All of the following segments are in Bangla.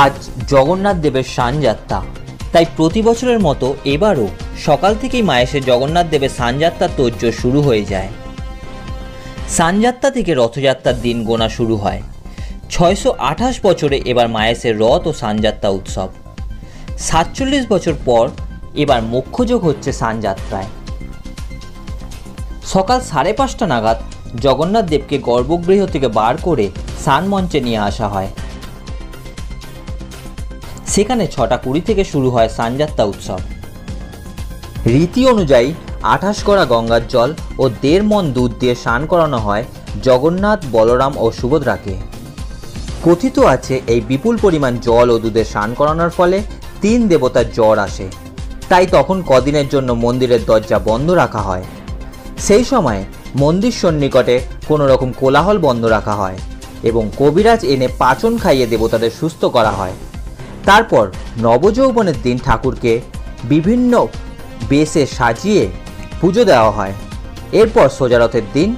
আজ জগন্নাথ দেবের স্নানযাত্রা, তাই প্রতি বছরের মতো এবারও সকাল থেকেই মায়েসের জগন্নাথ দেবের স্নানযাত্রার তোড়জোড় শুরু হয়ে যায়। স্নানযাত্রা থেকে রথযাত্রার দিন গোনা শুরু হয়। 628 বছরে এবার মায়েসের রথ ও স্নানযাত্রা উৎসব। 47 বছর পর এবার মুখ্যযোগ হচ্ছে স্নানযাত্রায়। সকাল 5:30 নাগাদ জগন্নাথ দেবকে গর্ভগৃহ থেকে বার করে স্নান মঞ্চে নিয়ে আসা হয়। সেখানে 6:20 থেকে শুরু হয় স্নানযাত্রা উৎসব। রীতি অনুযায়ী 28 গড়া গঙ্গার জল ও 1.5 মণ দুধ দিয়ে স্নান করানো হয় জগন্নাথ, বলরাম ও সুভদ্রাকে। কথিত আছে এই বিপুল পরিমাণ জল ও দুধে স্নান করানোর ফলে 3 দেবতার জ্বর আসে, তাই তখন কদিনের জন্য মন্দিরের দরজা বন্ধ রাখা হয়। সেই সময় মন্দির সন্নিকটে কোনো রকম কোলাহল বন্ধ রাখা হয় এবং কবিরাজ এনে পাচন খাইয়ে দেবতাদের সুস্থ করা হয়। তারপর নবযৌবনের দিন ঠাকুরকে বিভিন্ন বেশে সাজিয়ে পুজো দেওয়া হয়। এরপর সোজা রথের দিন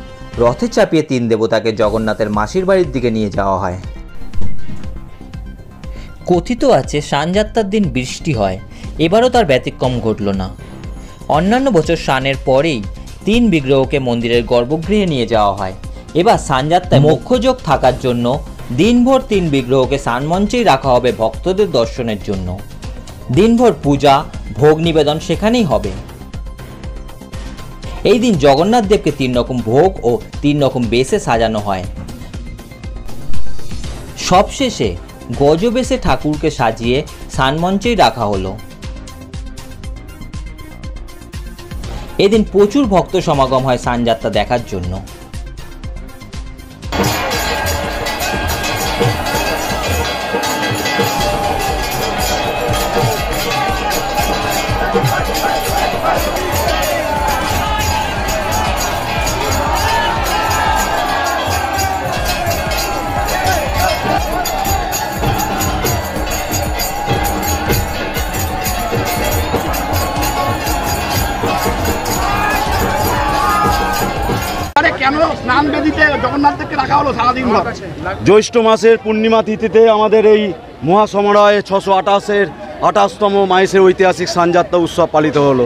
রথে চাপিয়ে 3 দেবতাকে জগন্নাথের মাসির বাড়ির দিকে নিয়ে যাওয়া হয়। কথিত আছে স্নানযাত্রার দিন বৃষ্টি হয়, এবারও তার ব্যতিক্রম ঘটল না। অন্যান্য বছর স্নানের পরেই 3 বিগ্রহকে মন্দিরের গর্ভগৃহে নিয়ে যাওয়া হয়। এবার স্নানযাত্রায় মুখ্যযোগ থাকার জন্য দিনভর 3 বিগ্রহকে স্নানমঞ্চেই রাখা হবে ভক্তদের দর্শনের জন্য। দিনভর পূজা, ভোগ নিবেদন সেখানেই হবে। এই দিন জগন্নাথ দেবকে 3 রকম ভোগ ও 3 রকম বেশে সাজানো হয়। সবশেষে গজবেশে ঠাকুরকে সাজিয়ে স্নানমঞ্চেই রাখা হলো। এদিন প্রচুর ভক্ত সমাগম হয় স্নানযাত্রা দেখার জন্য। জ্যৈষ্ঠ মাসের পূর্ণিমা তিথিতে আমাদের এই মহাসমরায় 628তম মায়েসের ঐতিহাসিক স্নানযাত্রা উৎসব পালিত হলো।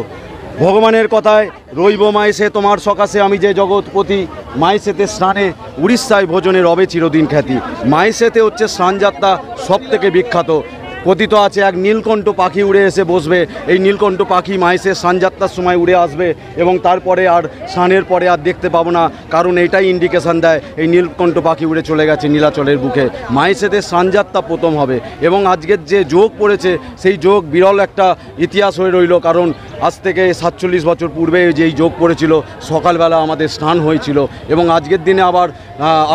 ভগবানের কথায় রইব মায়েসে তোমার সকাশে আমি যে জগৎপতি। মায়েসেতে স্নানে উড়িষ্যায় ভোজনের রবে চিরদিন খ্যাতি। মায়েসেতে হচ্ছে স্নানযাত্রা সব থেকে বিখ্যাত। কথিত আছে এক নীলকণ্ঠ পাখি উড়ে এসে বসবে। এই নীলকণ্ঠ পাখি মায়েসের স্নানযাত্রার সময় উড়ে আসবে এবং তারপরে আর স্নানের পরে আর দেখতে পাবো না, কারণ এটাই ইন্ডিকেশান দেয় এই নীলকণ্ঠ পাখি উড়ে চলে গেছে নীলাচলের বুকে। মায়েসেতে স্নানযাত্রা প্রথম হবে এবং আজকের যে যোগ পড়েছে সেই যোগ বিরল একটা ইতিহাস হয়ে রইল, কারণ আজ থেকে 47 বছর পূর্বে যেই যোগ পড়েছিল সকালবেলা আমাদের স্নান হয়েছিল এবং আজকের দিনে আবার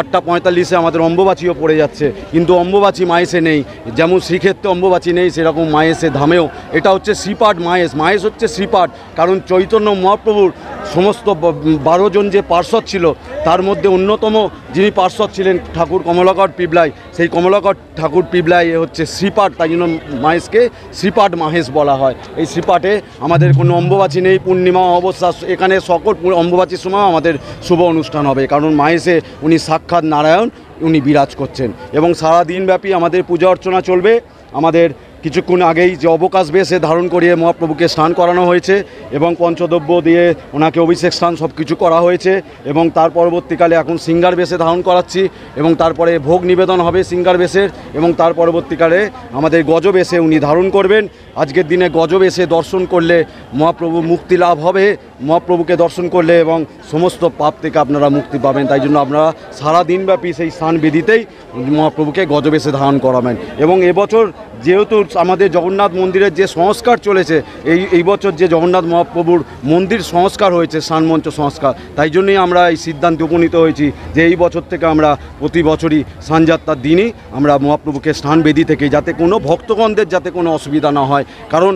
8:45 আমাদের অম্বুবাচীও পড়ে যাচ্ছে। কিন্তু অম্বুবাচী মায়েসে নেই, যেমন শ্রীক্ষেত্রে অম্বুবাচী নেই সেরকম মায়েসে ধামেও এটা হচ্ছে শ্রীপাঠ মায়েস। মায়েস হচ্ছে শ্রীপাঠ, কারণ চৈতন্য মহাপ্রভুর সমস্ত 12 জন যে পার্ষদ ছিল তার মধ্যে অন্যতম যিনি পার্ষদ ছিলেন ঠাকুর কমলাকর পিবলাই, সেই কমলাকর ঠাকুর পিবলাই হচ্ছে শ্রীপাঠ, তাই জন্য মায়েসকে শ্রীপাঠ মাহেশ বলা হয়। এই শ্রীপাঠে আমাদের কোনো অম্বুবাচী নেই, পূর্ণিমা অবস্থা এখানে সকল অম্বুবাচীর সময় আমাদের শুভ অনুষ্ঠান হবে, কারণ মায়েসে উনি সাক্ষাৎ নারায়ণ, উনি বিরাজ করছেন এবং সারা দিনব্যাপী আমাদের পূজা অর্চনা চলবে। আমাদের কিছুক্ষণ আগেই যে অবকাশ বেশে ধারণ করিয়ে মহাপ্রভুকে স্নান করানো হয়েছে এবং পঞ্চদ্রব্য দিয়ে ওনাকে অভিষেক স্নান সব কিছু করা হয়েছে এবং তার পরবর্তীকালে এখন সিঙ্গার বেশে ধারণ করাচ্ছি এবং তারপরে ভোগ নিবেদন হবে সিঙ্গার বেশের এবং তার পরবর্তীকালে আমাদের গজ বেশে উনি ধারণ করবেন। আজকের দিনে গজ বেশে দর্শন করলে মহাপ্রভু মুক্তি লাভ হবে, মহাপ্রভুকে দর্শন করলে এবং সমস্ত পাপ থেকে আপনারা মুক্তি পাবেন। তাই জন্য আপনারা সারা দিনব্যাপী সেই স্নান বিধিতেই মহাপ্রভুকে গজ বেশে ধারণ করাবেন। এবং এবছর যেহেতু আমাদের জগন্নাথ মন্দিরের যে সংস্কার চলেছে, এই বছর যে জগন্নাথ মহাপ্রভুর মন্দির সংস্কার হয়েছে, স্নানমঞ্চ সংস্কার, তাই জন্যই আমরা এই সিদ্ধান্তে উপনীত হয়েছি যে এই বছর থেকে আমরা প্রতি বছরই স্নানযাত্রার দিনই আমরা মহাপ্রভুকে স্নানবেদি থেকে, যাতে কোনো ভক্তগণদের যাতে কোনো অসুবিধা না হয়, কারণ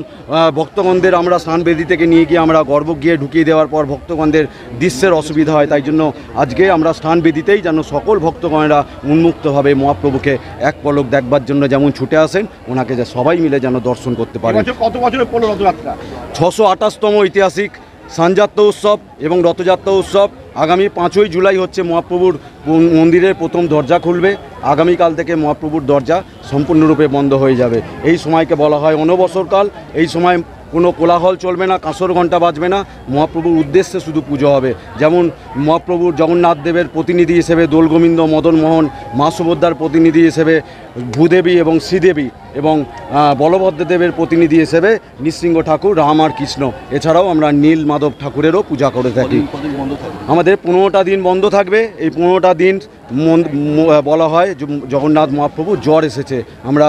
ভক্তগণদের আমরা স্নানবেদি থেকে নিয়ে গিয়ে আমরা গর্ভগৃহে ঢুকিয়ে দেওয়ার পর ভক্তগণদের দৃশ্যের অসুবিধা হয়। তাই জন্য আজকে আমরা স্নানবেদিতেই যেন সকল ভক্তগণেরা উন্মুক্তভাবে মহাপ্রভুকে এক পলক দেখবার জন্য যেমন ছুটে আসেন, ওনাকে যে সবাই মিলে যেন দর্শন করতে পারেন। কত বছরের পড়লো রথযাত্রা? 628তম ঐতিহাসিক স্নানযাত্রা উৎসব এবং রথযাত্রা উৎসব আগামী 5ই জুলাই হচ্ছে মহাপ্রভুর মন্দিরের প্রথম দরজা খুলবে। আগামীকাল থেকে মহাপ্রভুর দরজা সম্পূর্ণরূপে বন্ধ হয়ে যাবে। এই সময়কে বলা হয় অনবসরকাল। এই সময় কোনো কোলাহল চলবে না, কাঁসর ঘণ্টা বাজবে না, মহাপ্রভুর উদ্দেশ্যে শুধু পুজো হবে। যেমন মহাপ্রভুর জগন্নাথ দেবের প্রতিনিধি হিসেবে দোলগোবিন্দ, মদনমোহন, মা সুভদ্রার প্রতিনিধি হিসেবে ভূদেবী এবং শ্রীদেবী এবং বলভদ্রদেবের প্রতিনিধি হিসেবে নৃসিংহ ঠাকুর, রাম আর কৃষ্ণ। এছাড়াও আমরা নীল মাধব ঠাকুরেরও পূজা করে থাকি। আমাদের 15টা দিন বন্ধ থাকবে। এই 15টা দিন বলা হয় জগন্নাথ মহাপ্রভু জ্বর এসেছে, আমরা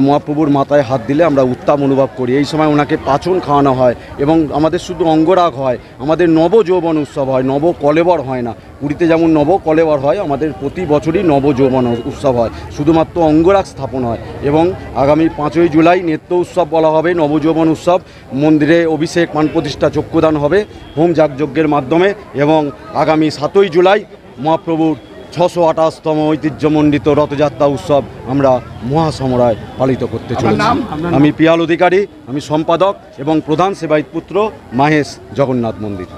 মহাপ্রভুর মাথায় হাত দিলে আমরা উত্তাপ অনুভব করি। এই সময় ওনাকে পাচন খাওয়ানো হয় এবং আমাদের শুধু অঙ্গরাগ হয়। আমাদের নবযৌবন উৎসব হয়, নব কলেবর হয় না। পুরীতে যেমন নব কলেবর হয়, আমাদের প্রতি বছরই নবযৌবন উৎসব হয়, শুধুমাত্র অঙ্গরাগ স্থাপন হয়। এবং আগামী 5ই জুলাই নেত্য উৎসব বলা হবে, নবযৌবন উৎসব। মন্দিরে অভিষেক, মান প্রতিষ্ঠা, চক্ষুদান হবে হোম যাগযজ্ঞের মাধ্যমে। এবং আগামী 7ই জুলাই মহাপ্রভুর 628তম ঐতিহ্যমণ্ডিত রথযাত্রা উৎসব আমরা মহাসমরায় পালিত করতে চলেছি। আমি পিয়াল অধিকারী, আমি সম্পাদক এবং প্রধান সেবায়িত পুত্র মাহেশ জগন্নাথ মন্দির।